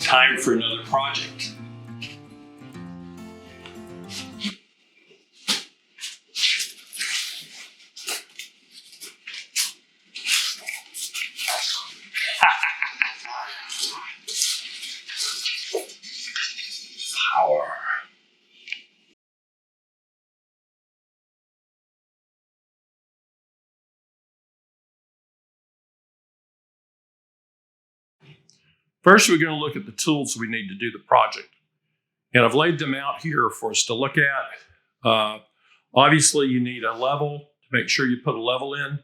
Time for another project. Power. First, we're going to look at the tools we need to do the project. And I've laid them out here for us to look at. Obviously, you need a level to make sure you put a level in.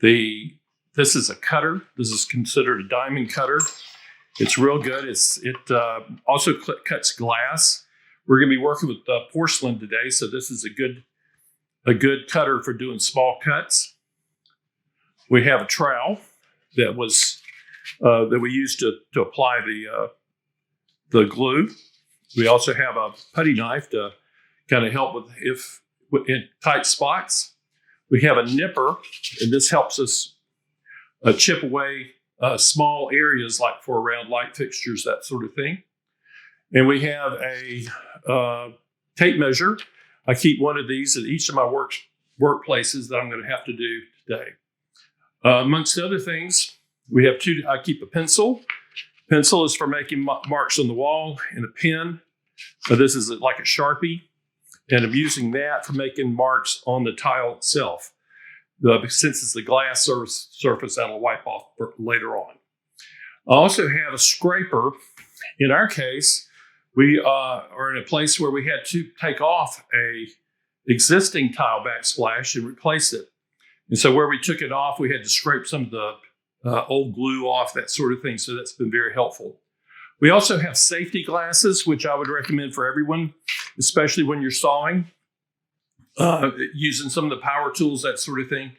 This is a cutter. This is considered a diamond cutter. It's real good. It also cuts glass. We're going to be working with porcelain today, so this is a good cutter for doing small cuts. We have a trowel that we used to apply the glue. We also have a putty knife to kind of help with in tight spots. We have a nipper, and this helps us chip away small areas like for around light fixtures, that sort of thing. And we have a tape measure. I keep one of these at each of my workplaces that I'm going to have to do today. Amongst other things, we have I keep a pencil. Pencil is for making marks on the wall, and a pen. This is like a Sharpie, and I'm using that for making marks on the tile itself. Since it's a glass surface, that'll wipe off later on. I also have a scraper. In our case, we are in a place where we had to take off a existing tile backsplash and replace it. And so where we took it off, we had to scrape some of the old glue off, that sort of thing. So that's been very helpful. We also have safety glasses, which I would recommend for everyone, especially when you're sawing, using some of the power tools, that sort of thing.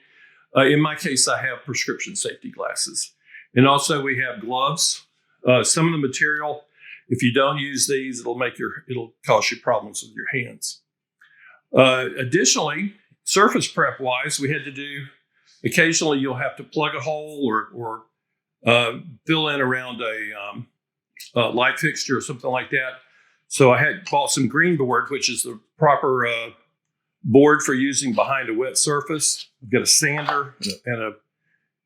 In my case, I have prescription safety glasses. And also we have gloves. Some of the material, if you don't use these, it'll cause you problems with your hands. Additionally, surface prep wise, we had to do, occasionally you'll have to plug a hole or fill in around a light fixture or something like that. So I had bought some green board, which is the proper board for using behind a wet surface. I've got a sander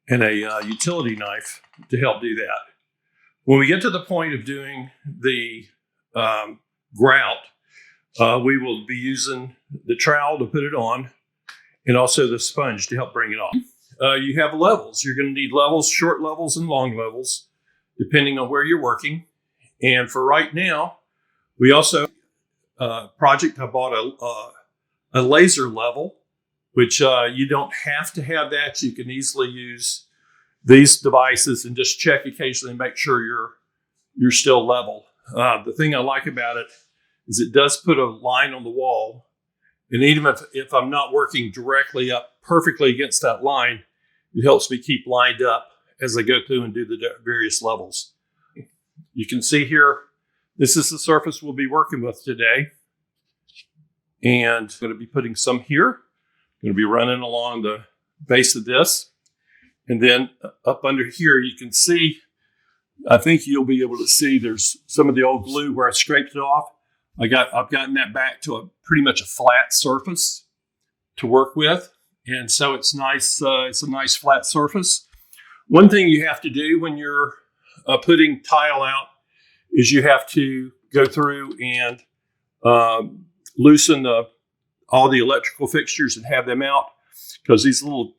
and a utility knife to help do that. When we get to the point of doing the grout, we will be using the trowel to put it on, and also the sponge to help bring it on. You have levels. You're going to need levels, short levels and long levels, depending on where you're working. And for right now, we also, I bought a laser level, which you don't have to have that. You can easily use these devices and just check occasionally and make sure you're still level. The thing I like about it is it does put a line on the wall. And even if I'm not working directly up perfectly against that line, it helps me keep lined up as I go through and do the various levels. You can see here, this is the surface we'll be working with today. And I'm going to be putting some here. I'm going to be running along the base of this. And then up under here, you can see, I think you'll be able to see there's some of the old glue where I scraped it off. I've gotten that back to pretty much a flat surface to work with. And so it's nice. It's a nice flat surface. One thing you have to do when you're putting tile out is you have to go through and loosen all the electrical fixtures and have them out, because these little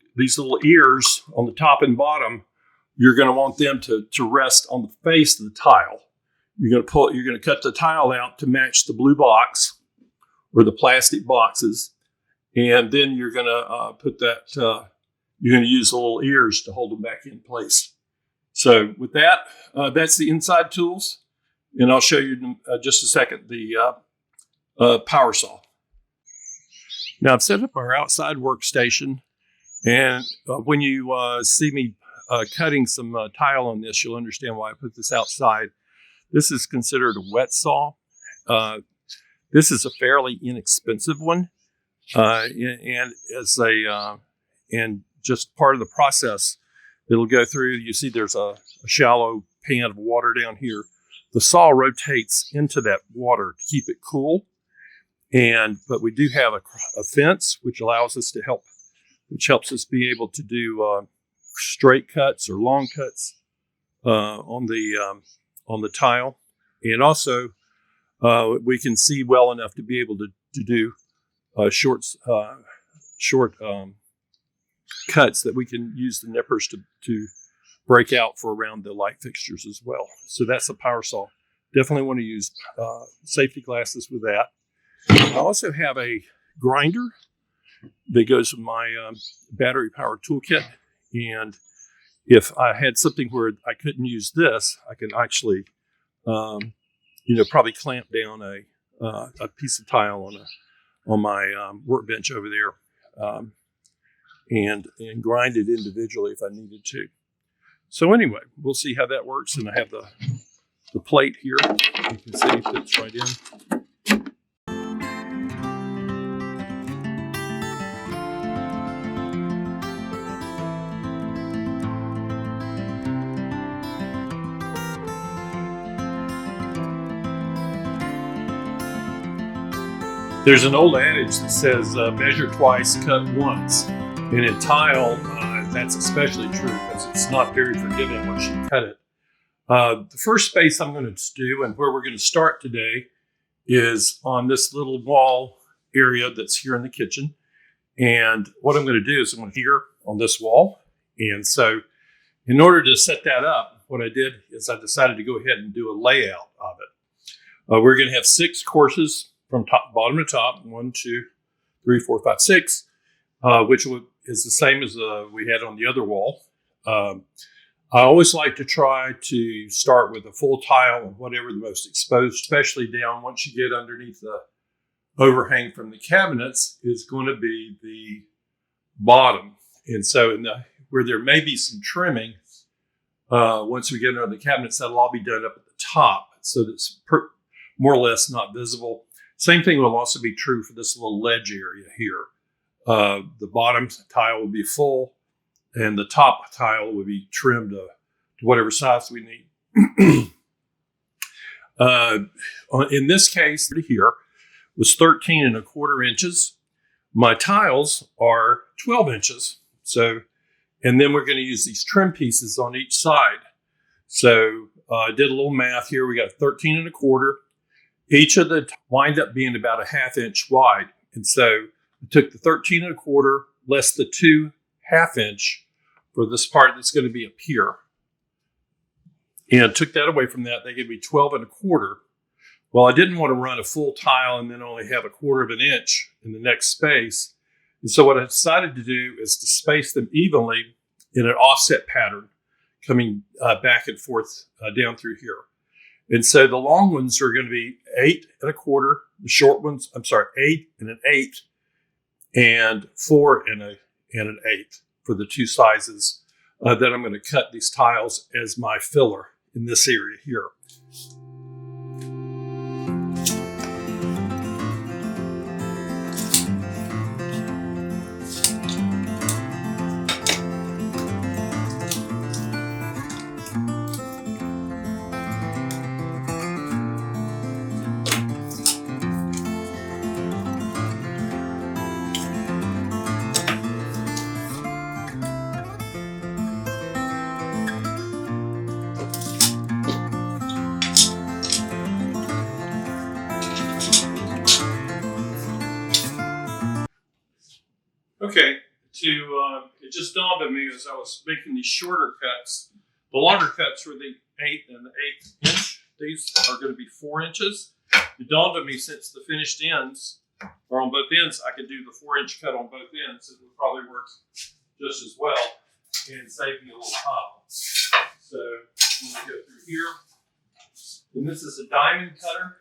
ears on the top and bottom, you're going to want them to rest on the face of the tile. You're going to cut the tile out to match the blue box or the plastic boxes, and then you're going to put that. You're going to use the little ears to hold them back in place. So with that, that's the inside tools, and I'll show you in just a second the power saw. Now I've set up our outside workstation, and when you see me cutting some tile on this, you'll understand why I put this outside. This is considered a wet saw. This is a fairly inexpensive one, and just part of the process, it'll go through. You see, there's a shallow pan of water down here. The saw rotates into that water to keep it cool. But we do have a fence, which allows us to which helps us be able to do straight cuts or long cuts on the tile. And also, we can see well enough to be able to do short cuts that we can use the nippers to break out for around the light fixtures as well. So that's a power saw. Definitely want to use safety glasses with that. I also have a grinder that goes with my battery powered toolkit. And if I had something where I couldn't use this, I could actually, probably clamp down a piece of tile on my workbench over there, and grind it individually if I needed to. So anyway, we'll see how that works. And I have the plate here. You can see it fits right in. There's an old adage that says measure twice, cut once. And in tile, that's especially true because it's not very forgiving once you cut it. The first space I'm going to do and where we're going to start today is on this little wall area that's here in the kitchen. And what I'm going to do is I'm going to here on this wall. And so in order to set that up, what I did is I decided to go ahead and do a layout of it. We're going to have 6 courses from bottom to top, 1, 2, 3, 4, 5, 6, which is the same as we had on the other wall. I always like to try to start with a full tile and whatever the most exposed, especially down once you get underneath the overhang from the cabinets, is going to be the bottom. And so where there may be some trimming, once we get under the cabinets, that'll all be done up at the top, so that's more or less not visible. Same thing will also be true for this little ledge area here. The bottom tile will be full, and the top tile will be trimmed to whatever size we need. In this case, here was 13¼ inches. My tiles are 12 inches. And then we're going to use these trim pieces on each side. So I did a little math here. We got 13¼ Each of the wind up being about a 1/2 inch wide. And so I took the 13¼ less the 2 1/2 inch for this part that's going to be up here. And took that away from that. They gave me 12¼ Well, I didn't want to run a full tile and then only have 1/4 inch in the next space. And so what I decided to do is to space them evenly in an offset pattern, coming back and forth down through here. And so the long ones are going to be 8 1/4. The short ones, 8 1/8, and 4 1/8 for the 2 sizes that I'm going to cut these tiles as my filler in this area here. Okay, it just dawned on me as I was making these shorter cuts. The longer cuts were the 8 1/8 inch. These are going to be 4 inches. It dawned on me, since the finished ends are on both ends, I could do the 4-inch cut on both ends. It would probably work just as well and save me a little time. So I'm going to go through here. And this is a diamond cutter.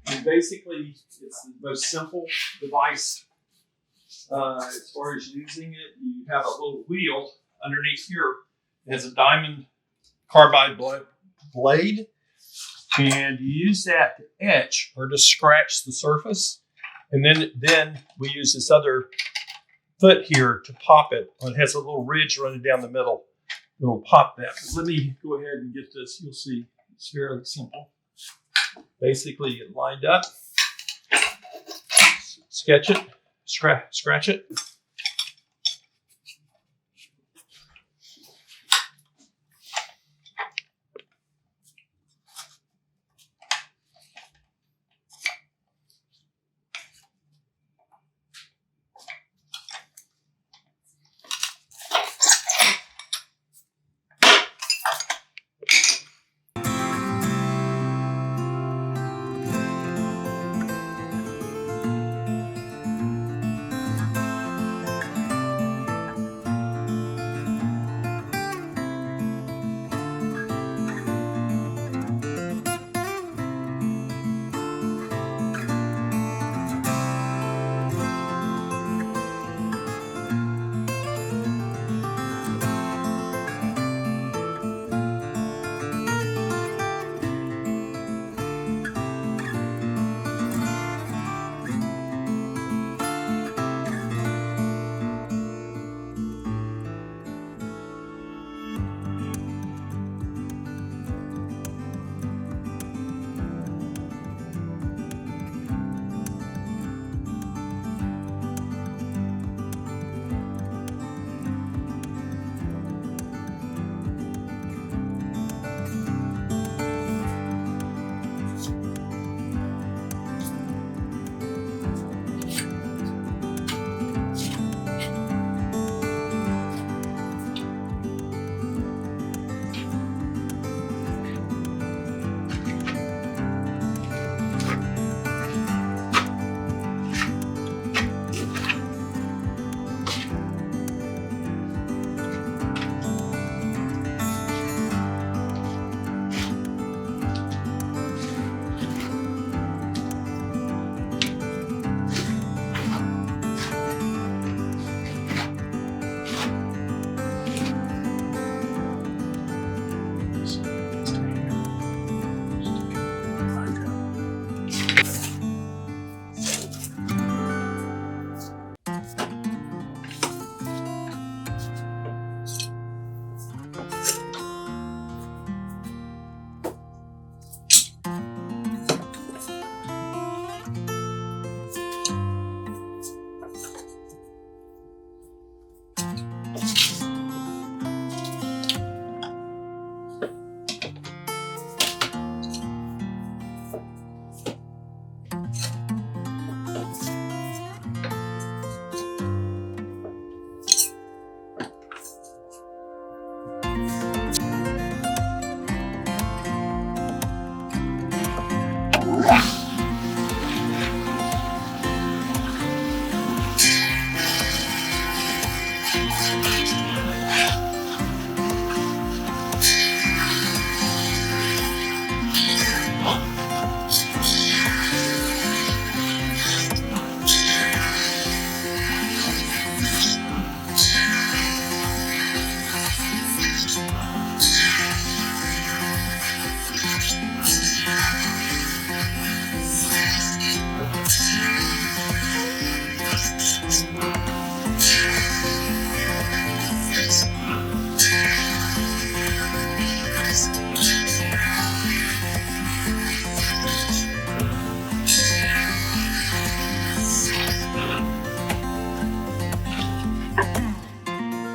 And basically, it's the most simple device. As far as using it, you have a little wheel underneath here. It has a diamond carbide blade, and you use that to etch or to scratch the surface. And then we use this other foot here to pop it. It has a little ridge running down the middle. it'll pop that. But let me go ahead and get this. You'll see it's fairly simple. Basically, get lined up, sketch it, scratch it.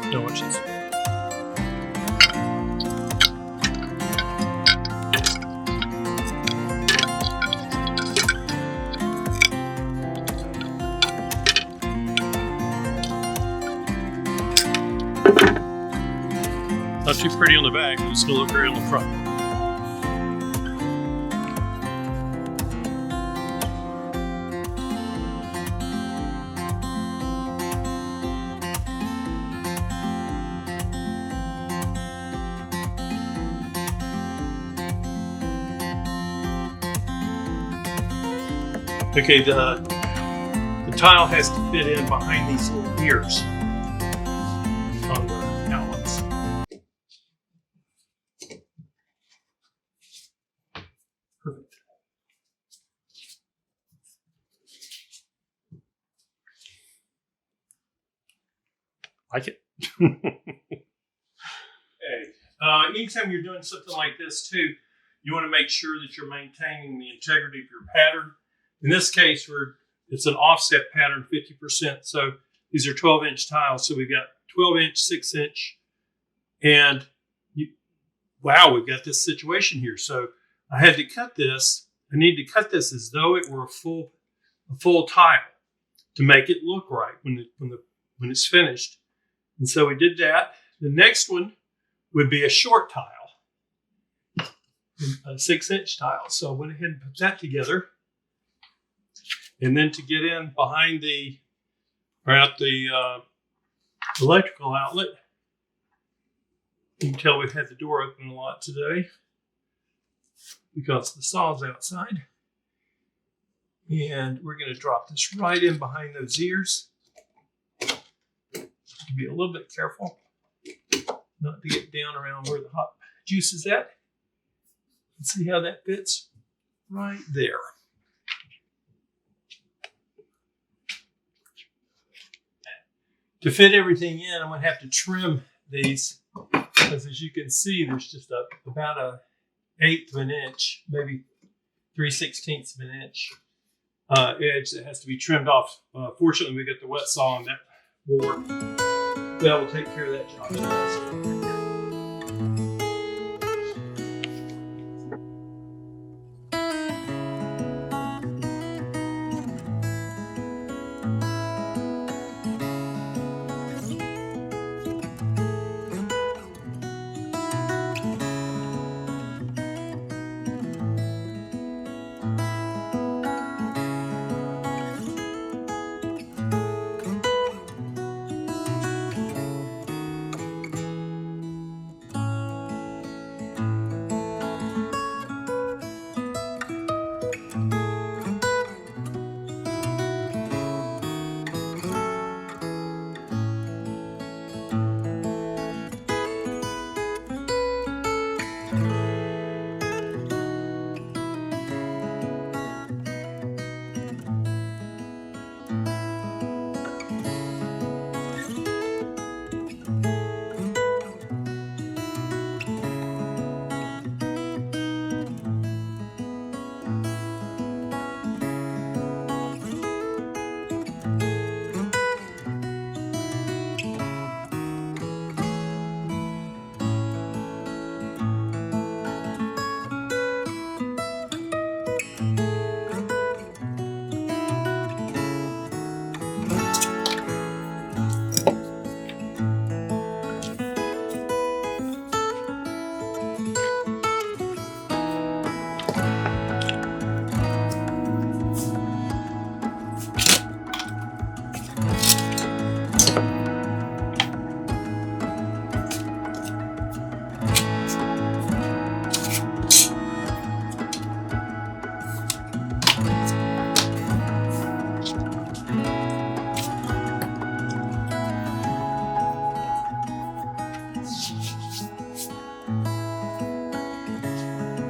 No inches. Not too pretty on the back, but it's going to look great on the front. Okay, the tile has to fit in behind these little ears on the outlets. Perfect. Like it? Okay. Anytime you're doing something like this too, you want to make sure that you're maintaining the integrity of your pattern. In this case, it's an offset pattern, 50%. So these are 12-inch tiles. So we've got 12-inch, 6-inch, and wow, we've got this situation here. So I had to cut this. I need to cut this as though it were a full tile to make it look right when it's finished. And so we did that. The next one would be a short tile, a 6-inch tile. So I went ahead and put that together. And then to get in behind the electrical outlet, you can tell we've had the door open a lot today because the saw's outside. And we're going to drop this right in behind those ears. Be a little bit careful not to get down around where the hot juice is at. Let's see how that fits right there. To fit everything in, I'm going to have to trim these because, as you can see, there's just about an 1/8 of an inch, maybe 3/16 of an inch edge that has to be trimmed off. Fortunately, we got the wet saw on that board. That will take care of that job.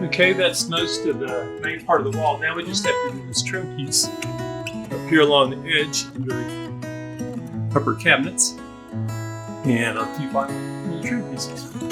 Okay, that's most of the main part of the wall. Now we just have to do this trim piece up here along the edge under the upper cabinets and a few final little trim pieces.